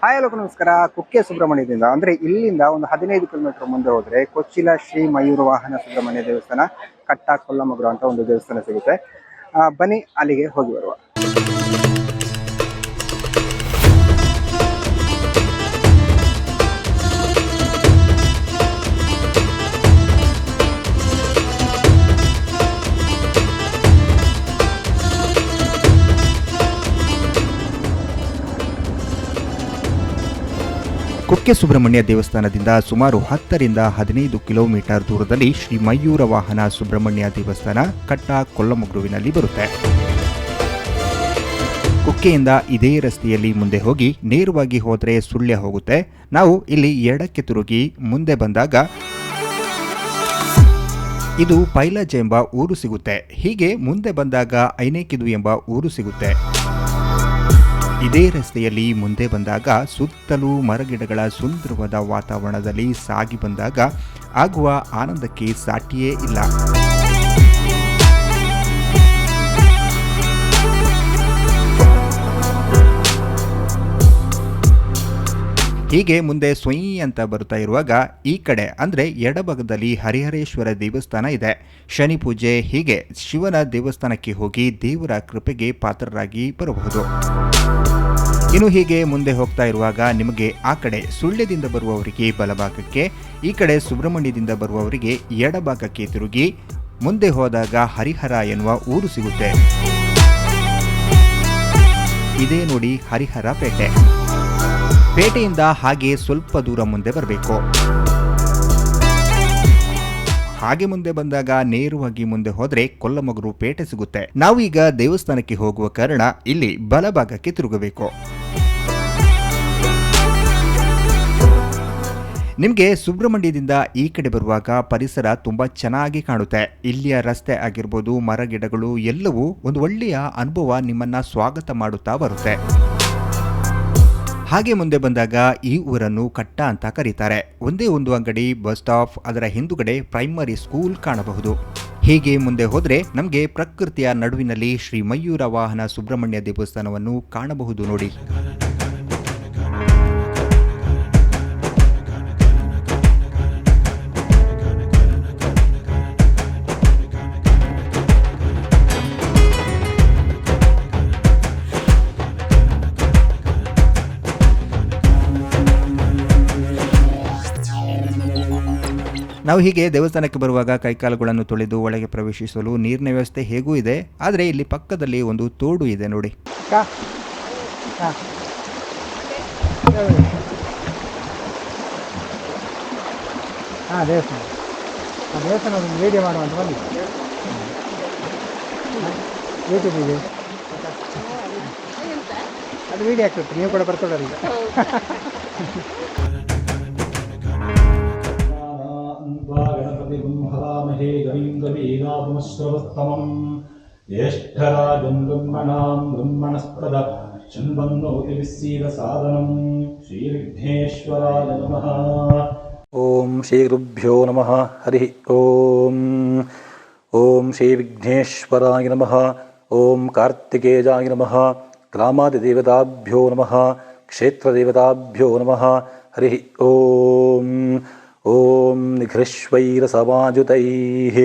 Hi ಎಲ್ಲರಿಗೂ ನಮಸ್ಕಾರ. ಕುಕ್ಕೆ ಸುಬ್ರಹ್ಮಣ್ಯದಿಂದ ಅಂದರೆ ಇಲ್ಲಿಂದ ಒಂದು 15 ಕಿಲೋಮೀಟರ್ ಮುಂದೆ ಹೋದರೆ ಕೊಚ್ಚಿಲ ಶ್ರೀ ಮಯೂರ ವಾಹನ ಸುಬ್ರಹ್ಮಣ್ಯ ದೇವಸ್ಥಾನ, ಕಟ್ಟ ಕೊಲ್ಲಮಗ್ರು ಅಂತ ಒಂದು ದೇವಸ್ಥಾನ ಸಿಗುತ್ತೆ. ಬನ್ನಿ ಅಲ್ಲಿಗೆ ಹೋಗಿ ಬರುವ. ಕುಕ್ಕೆ ಸುಬ್ರಹ್ಮಣ್ಯ ದೇವಸ್ಥಾನದಿಂದ ಸುಮಾರು 10 ರಿಂದ 15 ಕಿಲೋಮೀಟರ್ ದೂರದಲ್ಲಿ ಶ್ರೀ ಮಯೂರ ವಾಹನ ಸುಬ್ರಹ್ಮಣ್ಯ ದೇವಸ್ಥಾನ, ಕಟ್ಟ ಕೊಲ್ಲಮಗ್ರುವಿನಲ್ಲಿ ಬರುತ್ತೆ. ಕುಕ್ಕೆಯಿಂದ ಇದೇ ರಸ್ತೆಯಲ್ಲಿ ಮುಂದೆ ಹೋಗಿ ನೇರವಾಗಿ ಹೋದರೆ ಸುಳ್ಯ ಹೋಗುತ್ತೆ. ನಾವು ಇಲ್ಲಿ ಎಡಕ್ಕೆ ತಿರುಗಿ ಮುಂದೆ ಬಂದಾಗ ಇದು ಪೈಲಜ ಎಂಬ ಊರು ಸಿಗುತ್ತೆ. ಹೀಗೆ ಮುಂದೆ ಬಂದಾಗ ಐನೇಕಿದು ಎಂಬ ಊರು ಸಿಗುತ್ತೆ. ಇದೇ ರಸ್ತೆಯಲ್ಲಿ ಮುಂದೆ ಬಂದಾಗ ಸುತ್ತಲೂ ಮರಗಿಡಗಳ ಸುಂದರವಾದ ವಾತಾವರಣದಲ್ಲಿ ಸಾಗಿ ಬಂದಾಗ ಆಗುವ ಆನಂದಕ್ಕೆ ಸಾಟಿಯೇ ಇಲ್ಲ. ಹೀಗೆ ಮುಂದೆ ಸ್ವಯಿ ಅಂತ ಬರ್ತಾ ಇರುವಾಗ ಈ ಕಡೆ ಅಂದರೆ ಎಡಭಾಗದಲ್ಲಿ ಹರಿಹರೇಶ್ವರ ದೇವಸ್ಥಾನ ಇದೆ. ಶನಿ ಪೂಜೆ, ಹೀಗೆ ಶಿವನ ದೇವಸ್ಥಾನಕ್ಕೆ ಹೋಗಿ ದೇವರ ಕೃಪೆಗೆ ಪಾತ್ರರಾಗಿ ಬರಬಹುದು. ಇನ್ನು ಹೀಗೆ ಮುಂದೆ ಹೋಗ್ತಾ ಇರುವಾಗ ನಿಮಗೆ ಆ ಕಡೆ ಸುಳ್ಯದಿಂದ ಬರುವವರಿಗೆ ಬಲಭಾಗಕ್ಕೆ, ಈ ಕಡೆ ಸುಬ್ರಹ್ಮಣ್ಯದಿಂದ ಬರುವವರಿಗೆ ಎಡಭಾಗಕ್ಕೆ ತಿರುಗಿ ಮುಂದೆ ಹೋದಾಗ ಹರಿಹರ ಎನ್ನುವ ಊರು ಸಿಗುತ್ತೆ. ಇದೇ ನೋಡಿ ಹರಿಹರ ಪೇಟೆ. ಪೇಟೆಯಿಂದ ಹಾಗೆ ಸ್ವಲ್ಪ ದೂರ ಮುಂದೆ ಬರಬೇಕು. ಹಾಗೆ ಮುಂದೆ ಬಂದಾಗ ನೇರವಾಗಿ ಮುಂದೆ ಹೋದ್ರೆ ಕೊಲ್ಲಮಗ್ರು ಪೇಟೆ ಸಿಗುತ್ತೆ. ನಾವು ಈಗ ದೇವಸ್ಥಾನಕ್ಕೆ ಹೋಗುವ ಕಾರಣ ಇಲ್ಲಿ ಬಲಭಾಗಕ್ಕೆ ತಿರುಗಬೇಕು. ನಿಮಗೆ ಸುಬ್ರಹ್ಮಣ್ಯದಿಂದ ಈ ಕಡೆ ಬರುವಾಗ ಪರಿಸರ ತುಂಬಾ ಚೆನ್ನಾಗಿ ಕಾಣುತ್ತೆ. ಇಲ್ಲಿಯ ರಸ್ತೆ ಆಗಿರ್ಬೋದು, ಮರಗಿಡಗಳು ಎಲ್ಲವೂ ಒಂದು ಒಳ್ಳೆಯ ಅನುಭವ ನಿಮ್ಮನ್ನ ಸ್ವಾಗತ ಮಾಡುತ್ತಾ ಬರುತ್ತೆ. ಹಾಗೆ ಮುಂದೆ ಬಂದಾಗ ಈ ಊರನ್ನು ಕಟ್ಟ ಅಂತ ಕರೀತಾರೆ. ಒಂದೇ ಒಂದು ಅಂಗಡಿ, ಬಸ್ ಸ್ಟಾಪ್, ಅದರ ಹಿಂದುಗಡೆ ಪ್ರೈಮರಿ ಸ್ಕೂಲ್ ಕಾಣಬಹುದು. ಹೀಗೆ ಮುಂದೆ ಹೋದ್ರೆ ನಮಗೆ ಪ್ರಕೃತಿಯ ನಡುವಿನಲ್ಲಿ ಶ್ರೀ ಮಯೂರ ವಾಹನ ಸುಬ್ರಹ್ಮಣ್ಯ ದೇವಸ್ಥಾನವನ್ನು ಕಾಣಬಹುದು ನೋಡಿ. ನಾವು ಹೀಗೆ ದೇವಸ್ಥಾನಕ್ಕೆ ಬರುವಾಗ ಕೈಕಾಲುಗಳನ್ನು ತೊಳೆದು ಒಳಗೆ ಪ್ರವೇಶಿಸಲು ನೀರಿನ ವ್ಯವಸ್ಥೆ ಹೇಗೂ ಇದೆ. ಆದರೆ ಇಲ್ಲಿ ಪಕ್ಕದಲ್ಲಿ ಒಂದು ತೋಡು ಇದೆ ನೋಡಿ. ದೇವಸ್ಥಾನ ವಿಡಿಯೋ ಮಾಡುವಂತ ಬನ್ನಿ. ಯೂಟ್ಯೂಬ್ ಇದೆ, ಅದು ವಿಡಿಯೋ ಆಗ್ತದೆ. ನೀವು ಕೂಡ ಬರ್ಕೊಳ್ಳೋರು ಈಗ. ಗಣಪತಿಗುಂಹವಾಮಹೇ ಗವಿಂ ಗವೀನಾಪುಮಶ್ರವಸ್ತಮಂ ಜ್ಯೇಷ್ಠರಾಜಂ ಬ್ರಹ್ಮಣಾಂ ಬ್ರಹ್ಮಣಸ್ಪದ ಶೃಣ್ವನ್ನೋತಿ ವಿಸ್ಸೀದ ಸಾಧನಂ. ಶ್ರೀ ವಿಘ್ನೇಶ್ವರಾಯ ನಮಃ. ಓಂ ಶ್ರೀ ಗುರುಭ್ಯೋ ನಮಃ. ಹರಿ ಓಂ. ಓಂ ಶ್ರೀ ವಿಘ್ನೇಶ್ವರಾಯ ನಮಃ. ಓಂ ಕಾರ್ತಿಕೇಯಾಯ ನಮಃ. ಗ್ರಾಮಾದಿದೇವತಾಭ್ಯೋ ನಮಃ. ಕ್ಷೇತ್ರದೇವತಾಭ್ಯೋ ನಮಃ. ಹರಿ ಓಂ. ಓಂ ನಿಘೃಶ್ವೈರಸಮಾಜುತೈಃ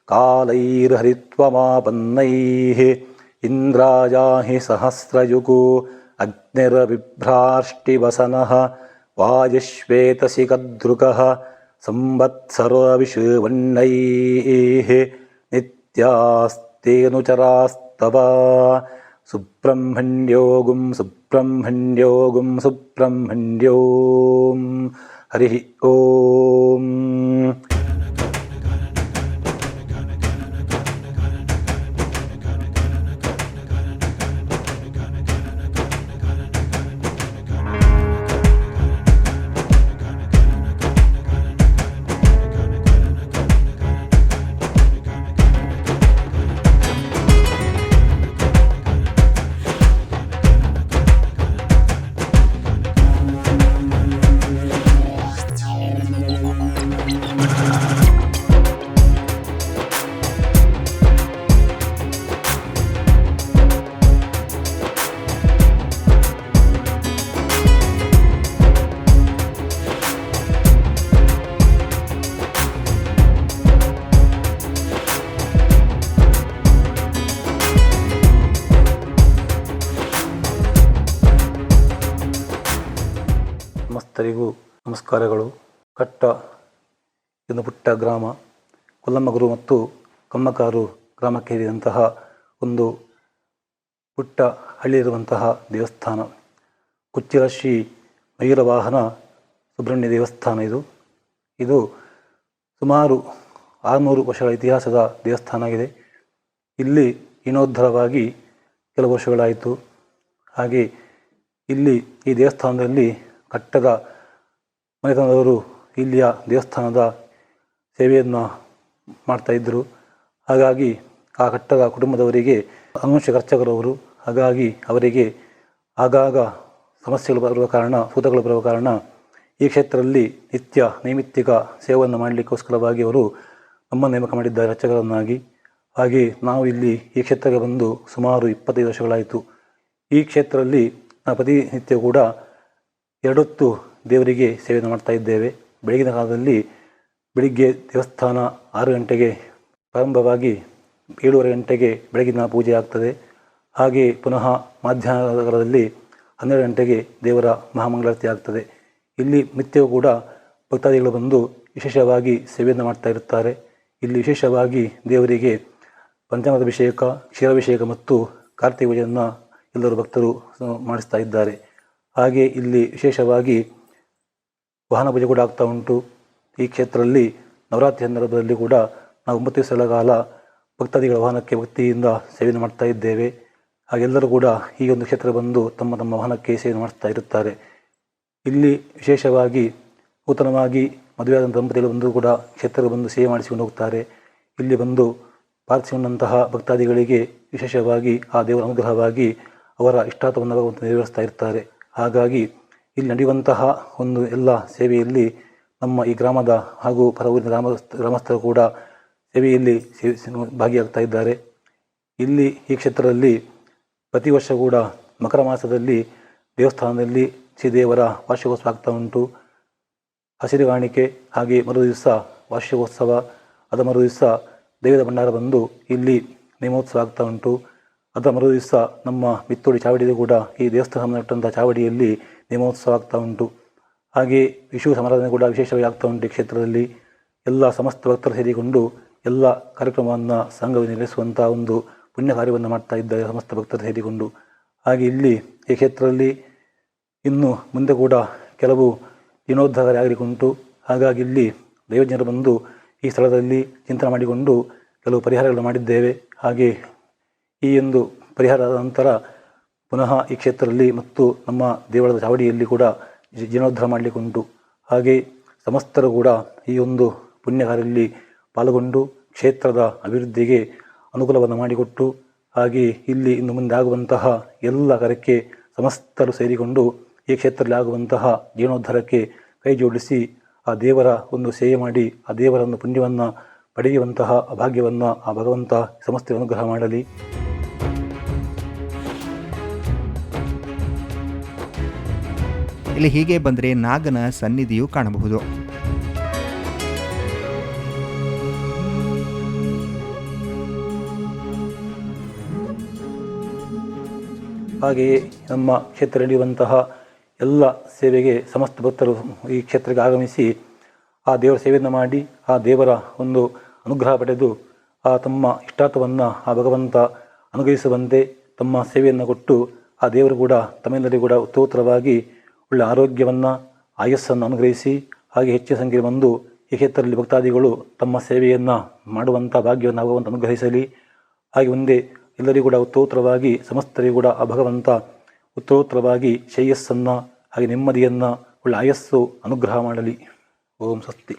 ಕಾಲೈರ್ಹರಿತ್ವಮಾಪನ್ನೈಃ ಇಂದ್ರಾಯಾಹಿ ಸಹಸ್ರಯುಗೋ ಅಗ್ನಿರಬಿಭ್ರಾಷ್ಟಿವಸನಃ ವಾಯುಶ್ವೇತಸಿಕದೃಕಃ ಸಂವತ್ಸರೋ ವಿಷುವನ್ನೈಃ ನಿತ್ಯಾಸ್ತೇನುಚರಾಸ್ತವ ಸುಬ್ರಹ್ಮಣ್ಯೋಗುಂ ಸುಬ್ರಹ್ಮಣ್ಯೋಗುಂ ಸುಬ್ರಹ್ಮಣ್ಯೋಂ. ಹರಿ ಓಂ. ಭಕ್ತರಿಗೂ ನಮಸ್ಕಾರಗಳು. ಕಟ್ಟ ಒಂದು ಪುಟ್ಟ ಗ್ರಾಮ, ಕೊಲ್ಲಮ್ಮಗುರು ಮತ್ತು ಕಮ್ಮಕಾರು ಗ್ರಾಮಕ್ಕೆ ಸೇರಿದಂತಹ ಒಂದು ಪುಟ್ಟ ಹಳ್ಳಿಯಿರುವಂತಹ ದೇವಸ್ಥಾನ. ಕುಚ್ಚಿಲ ಶ್ರೀ ಮಯೂರವಾಹನ ಸುಬ್ರಹ್ಮಣ್ಯ ದೇವಸ್ಥಾನ. ಇದು ಸುಮಾರು 600 ವರ್ಷಗಳ ಇತಿಹಾಸದ ದೇವಸ್ಥಾನ ಆಗಿದೆ. ಇಲ್ಲಿ ಜೀರ್ಣೋದ್ಧಾರವಾಗಿ ಕೆಲವು ವರ್ಷಗಳಾಯಿತು. ಹಾಗೆ ಇಲ್ಲಿ ಈ ದೇವಸ್ಥಾನದಲ್ಲಿ ಕಟ್ಟದ ಮನೆತನದವರು ಇಲ್ಲಿಯ ದೇವಸ್ಥಾನದ ಸೇವೆಯನ್ನು ಮಾಡ್ತಾಯಿದ್ದರು. ಹಾಗಾಗಿ ಆ ಕಟ್ಟದ ಕುಟುಂಬದವರಿಗೆ ಅನುವಂಶಿಕ ಅರ್ಚಕರವರು. ಹಾಗಾಗಿ ಅವರಿಗೆ ಆಗಾಗ ಸಮಸ್ಯೆಗಳು ಬರುವ ಕಾರಣ, ಸೂತಗಳು ಬರುವ ಕಾರಣ ಈ ಕ್ಷೇತ್ರದಲ್ಲಿ ನಿತ್ಯ ನೈಮಿತ್ತಿಕ ಸೇವೆಯನ್ನು ಮಾಡಲಿಕ್ಕೋಸ್ಕರವಾಗಿ ಅವರು ನಮ್ಮನ್ನು ನೇಮಕ ಮಾಡಿದ್ದಾರೆ ಅರ್ಚಕರನ್ನಾಗಿ. ಹಾಗೆ ನಾವು ಇಲ್ಲಿ ಈ ಕ್ಷೇತ್ರಕ್ಕೆ ಬಂದು ಸುಮಾರು 25 ವರ್ಷಗಳಾಯಿತು. ಈ ಕ್ಷೇತ್ರದಲ್ಲಿ ನಾವು ಪ್ರತಿನಿತ್ಯ ಕೂಡ 2 ಹೊತ್ತು ದೇವರಿಗೆ ಸೇವೆಯನ್ನು ಮಾಡ್ತಾ ಇದ್ದೇವೆ. ಬೆಳಗಿನ ಕಾಲದಲ್ಲಿ ಬೆಳಿಗ್ಗೆ ದೇವಸ್ಥಾನ 6 ಗಂಟೆಗೆ ಪ್ರಾರಂಭವಾಗಿ 7:30 ಗಂಟೆಗೆ ಬೆಳಗಿನ ಪೂಜೆ ಆಗ್ತದೆ. ಹಾಗೆ ಪುನಃ ಮಧ್ಯಾಹ್ನದಲ್ಲಿ 12 ಗಂಟೆಗೆ ದೇವರ ಮಹಾಮಂಗಳಾರತಿ ಆಗ್ತದೆ. ಇಲ್ಲಿ ನಿತ್ಯವೂ ಕೂಡ ಭಕ್ತಾದಿಗಳು ಬಂದು ವಿಶೇಷವಾಗಿ ಸೇವೆಯನ್ನು ಮಾಡ್ತಾ ಇರುತ್ತಾರೆ. ಇಲ್ಲಿ ವಿಶೇಷವಾಗಿ ದೇವರಿಗೆ ಪಂಚಾಮೃತ ಅಭಿಷೇಕ, ಕ್ಷೀರಾಭಿಷೇಕ ಮತ್ತು ಕಾರ್ತಿಕ ಪೂಜೆಯನ್ನು ಎಲ್ಲರೂ ಭಕ್ತರು ಮಾಡಿಸ್ತಾ ಇದ್ದಾರೆ. ಹಾಗೆ ಇಲ್ಲಿ ವಿಶೇಷವಾಗಿ ವಾಹನ ಪೂಜೆ ಕೂಡ ಆಗ್ತಾ ಉಂಟು. ಈ ಕ್ಷೇತ್ರದಲ್ಲಿ ನವರಾತ್ರಿ ಸಂದರ್ಭದಲ್ಲಿ ಕೂಡ ನಾವು 9 ದಿವಸಗಳ ಕಾಲ ಭಕ್ತಾದಿಗಳ ವಾಹನಕ್ಕೆ ಭಕ್ತಿಯಿಂದ ಸೇವೆಯನ್ನು ಮಾಡ್ತಾ ಇದ್ದೇವೆ. ಹಾಗೆಲ್ಲರೂ ಕೂಡ ಈ ಒಂದು ಕ್ಷೇತ್ರ ಬಂದು ತಮ್ಮ ತಮ್ಮ ವಾಹನಕ್ಕೆ ಸೇವೆಯನ್ನು ಮಾಡಿಸ್ತಾ ಇರುತ್ತಾರೆ. ಇಲ್ಲಿ ವಿಶೇಷವಾಗಿ ನೂತನವಾಗಿ ಮದುವೆಯಾದ ದಂಪತಿಗಳು ಬಂದು ಕೂಡ ಕ್ಷೇತ್ರಕ್ಕೆ ಬಂದು ಸೇವೆ ಮಾಡಿಸಿಕೊಂಡು ಹೋಗ್ತಾರೆ. ಇಲ್ಲಿ ಬಂದು ಪ್ರಾರ್ಥಿಸಿಕೊಂಡಂತಹ ಭಕ್ತಾದಿಗಳಿಗೆ ವಿಶೇಷವಾಗಿ ಆ ದೇವರ ಅನುಗ್ರಹವಾಗಿ ಅವರ ಇಷ್ಟಾರ್ಥವನ್ನು ಭಗವಂತ ನೆರವೇರಿಸ್ತಾ ಇರ್ತಾರೆ. ಹಾಗಾಗಿ ಇಲ್ಲಿ ನಡೆಯುವಂತಹ ಒಂದು ಎಲ್ಲ ಸೇವೆಯಲ್ಲಿ ನಮ್ಮ ಈ ಗ್ರಾಮದ ಹಾಗೂ ಪರವೂರಿನ ಗ್ರಾಮಸ್ಥರು ಕೂಡ ಸೇವೆಯಲ್ಲಿ ಭಾಗಿಯಾಗ್ತಾ ಇದ್ದಾರೆ. ಇಲ್ಲಿ ಈ ಕ್ಷೇತ್ರದಲ್ಲಿ ಪ್ರತಿ ವರ್ಷ ಕೂಡ ಮಕರ ಮಾಸದಲ್ಲಿ ದೇವಸ್ಥಾನದಲ್ಲಿ ಶ್ರೀದೇವರ ವಾರ್ಷಿಕೋತ್ಸವ ಆಗ್ತಾ ಉಂಟು. ಹಸಿರು ಕಾಣಿಕೆ, ಹಾಗೆ ಮರು ದಿವಸ ವಾರ್ಷಿಕೋತ್ಸವ, ಅದರ ಮರು ದಿವಸ ದೈವದ ಭಂಡಾರ ಬಂದು ಇಲ್ಲಿ ನೇಮೋತ್ಸವ ಆಗ್ತಾ ಉಂಟು. ಅದರ ಮರು ದಿವಸ ನಮ್ಮ ಮಿತ್ತೋಡಿ ಚಾವಡಿಯೂ ಕೂಡ ಈ ದೇವಸ್ಥಾನ ಸಂಬಂಧಪಟ್ಟಂಥ ಚಾವಡಿಯಲ್ಲಿ ನೇಮೋತ್ಸವ ಆಗ್ತಾ ಉಂಟು. ಹಾಗೆ ವಿಷು ಸಮಾರಾಧನೆ ಕೂಡ ವಿಶೇಷವಾಗಿ ಆಗ್ತಾ ಉಂಟು. ಈ ಕ್ಷೇತ್ರದಲ್ಲಿ ಎಲ್ಲ ಸಮಸ್ತ ಭಕ್ತರು ಸೇರಿಕೊಂಡು ಎಲ್ಲ ಕಾರ್ಯಕ್ರಮವನ್ನು ಸಂಘವು ನಿರ್ವಹಿಸುವಂಥ ಒಂದು ಪುಣ್ಯ ಕಾರ್ಯವನ್ನು ಮಾಡ್ತಾ ಇದ್ದಾರೆ ಸಮಸ್ತ ಭಕ್ತರು ಸೇರಿಕೊಂಡು. ಹಾಗೆ ಇಲ್ಲಿ ಈ ಕ್ಷೇತ್ರದಲ್ಲಿ ಇನ್ನು ಮುಂದೆ ಕೂಡ ಕೆಲವು ಜೀರ್ಣೋದ್ಧಾರ ಆಗಲಿಕ್ಕುಂಟು. ಹಾಗಾಗಿ ಇಲ್ಲಿ ದೈವಜ್ಞರು ಬಂದು ಈ ಸ್ಥಳದಲ್ಲಿ ಚಿಂತನೆ ಮಾಡಿಕೊಂಡು ಕೆಲವು ಪರಿಹಾರಗಳನ್ನು ಮಾಡಿದ್ದೇವೆ. ಹಾಗೆ ಈ ಒಂದು ಪರಿಹಾರದ ನಂತರ ಪುನಃ ಈ ಕ್ಷೇತ್ರದಲ್ಲಿ ಮತ್ತು ನಮ್ಮ ದೇವಳದ ಚಾವಡಿಯಲ್ಲಿ ಕೂಡ ಜೀರ್ಣೋದ್ಧಾರ ಮಾಡಲಿಕ್ಕುಂಟು. ಹಾಗೆ ಸಮಸ್ತರು ಕೂಡ ಈ ಒಂದು ಪುಣ್ಯ ಕಾರ್ಯದಲ್ಲಿ ಪಾಲ್ಗೊಂಡು ಕ್ಷೇತ್ರದ ಅಭಿವೃದ್ಧಿಗೆ ಅನುಕೂಲವನ್ನು ಮಾಡಿಕೊಟ್ಟು, ಹಾಗೆ ಇಲ್ಲಿ ಇನ್ನು ಮುಂದೆ ಆಗುವಂತಹ ಎಲ್ಲ ಕಾರ್ಯಕ್ಕೆ ಸಮಸ್ತರು ಸೇರಿಕೊಂಡು ಈ ಕ್ಷೇತ್ರದಲ್ಲಿ ಆಗುವಂತಹ ಜೀರ್ಣೋದ್ಧಾರಕ್ಕೆ ಕೈ ಜೋಡಿಸಿ ಆ ದೇವರ ಒಂದು ಸೇವೆ ಮಾಡಿ ಆ ದೇವರ ಒಂದು ಪುಣ್ಯವನ್ನು ಪಡೆಯುವಂತಹ ಭಾಗ್ಯವನ್ನು ಆ ಭಗವಂತ ಸಮಸ್ತ ಅನುಗ್ರಹ ಮಾಡಲಿ. ಇಲ್ಲಿ ಹೀಗೆ ಬಂದರೆ ನಾಗನ ಸನ್ನಿಧಿಯು ಕಾಣಬಹುದು. ಹಾಗೆಯೇ ನಮ್ಮ ಕ್ಷೇತ್ರ ನಡೆಯುವಂತಹ ಎಲ್ಲ ಸೇವೆಗೆ ಸಮಸ್ತ ಭಕ್ತರು ಈ ಕ್ಷೇತ್ರಕ್ಕೆ ಆಗಮಿಸಿ ಆ ದೇವರ ಸೇವೆಯನ್ನು ಮಾಡಿ ಆ ದೇವರ ಒಂದು ಅನುಗ್ರಹ ಪಡೆದು ಆ ತಮ್ಮ ಇಷ್ಟಾರ್ಥವನ್ನು ಆ ಭಗವಂತ ಅನುಗ್ರಹಿಸುವಂತೆ ತಮ್ಮ ಸೇವೆಯನ್ನು ಕೊಟ್ಟು ಆ ದೇವರು ಕೂಡ ತಮ್ಮೆಲ್ಲರಿಗೂ ಕೂಡ ಉತ್ತರೋತ್ತರವಾಗಿ ಒಳ್ಳೆಯ ಆರೋಗ್ಯವನ್ನು, ಆಯಸ್ಸನ್ನು ಅನುಗ್ರಹಿಸಿ ಹಾಗೆ ಹೆಚ್ಚಿನ ಸಂಖ್ಯೆಯಲ್ಲಿ ಬಂದು ಈ ಕ್ಷೇತ್ರದಲ್ಲಿ ಭಕ್ತಾದಿಗಳು ತಮ್ಮ ಸೇವೆಯನ್ನು ಮಾಡುವಂಥ ಭಾಗ್ಯವನ್ನು ಭಗವಂತ ಅನುಗ್ರಹಿಸಲಿ. ಹಾಗೆ ಮುಂದೆ ಎಲ್ಲರಿಗೂ ಕೂಡ ಉತ್ತರೋತ್ತರವಾಗಿ ಸಮಸ್ತರಿಗೂ ಕೂಡ ಆ ಭಗವಂತ ಉತ್ತರೋತ್ತರವಾಗಿ ಶ್ರೇಯಸ್ಸನ್ನು ಹಾಗೆ ನೆಮ್ಮದಿಯನ್ನು ಒಳ್ಳೆ ಆಯಸ್ಸು ಅನುಗ್ರಹ ಮಾಡಲಿ. ಓಂ ಸ್ವಸ್ತಿ.